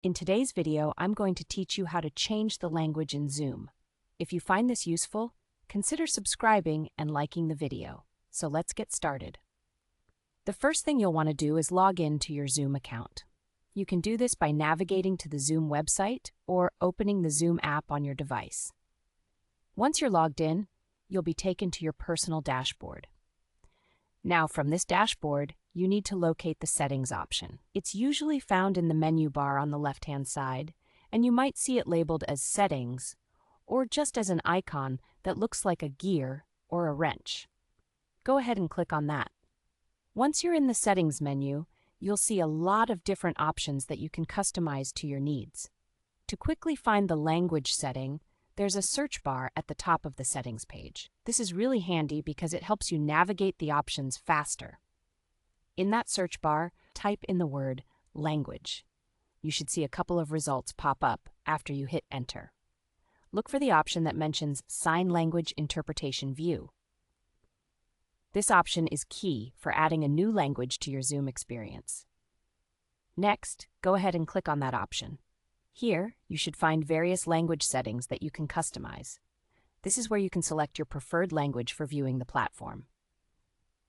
In today's video, I'm going to teach you how to change the language in Zoom. If you find this useful, consider subscribing and liking the video. So let's get started. The first thing you'll want to do is log in to your Zoom account. You can do this by navigating to the Zoom website or opening the Zoom app on your device. Once you're logged in, you'll be taken to your personal dashboard. Now, from this dashboard, you need to locate the Settings option. It's usually found in the menu bar on the left-hand side, and you might see it labeled as Settings, or just as an icon that looks like a gear or a wrench. Go ahead and click on that. Once you're in the Settings menu, you'll see a lot of different options that you can customize to your needs. To quickly find the language setting, there's a search bar at the top of the settings page. This is really handy because it helps you navigate the options faster. In that search bar, type in the word language. You should see a couple of results pop up after you hit enter. Look for the option that mentions Sign Language Interpretation View. This option is key for adding a new language to your Zoom experience. Next, go ahead and click on that option. Here, you should find various language settings that you can customize. This is where you can select your preferred language for viewing the platform.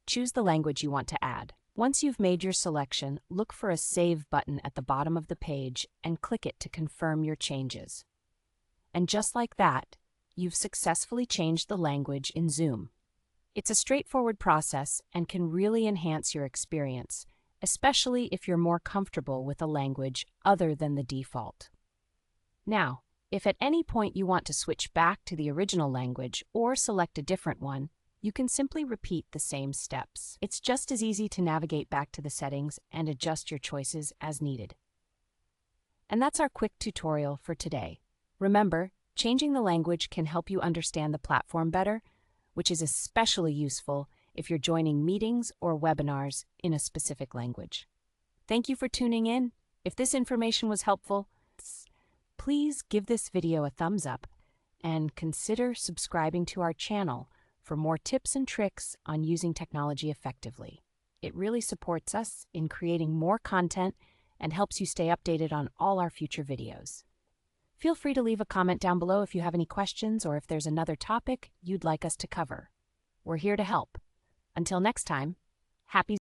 Choose the language you want to add. Once you've made your selection, look for a Save button at the bottom of the page and click it to confirm your changes. And just like that, you've successfully changed the language in Zoom. It's a straightforward process and can really enhance your experience, especially if you're more comfortable with a language other than the default. Now, if at any point you want to switch back to the original language or select a different one, you can simply repeat the same steps. It's just as easy to navigate back to the settings and adjust your choices as needed. And that's our quick tutorial for today. Remember, changing the language can help you understand the platform better, which is especially useful if you're joining meetings or webinars in a specific language. Thank you for tuning in. If this information was helpful, please give this video a thumbs up and consider subscribing to our channel for more tips and tricks on using technology effectively. It really supports us in creating more content and helps you stay updated on all our future videos. Feel free to leave a comment down below if you have any questions or if there's another topic you'd like us to cover. We're here to help. Until next time, happy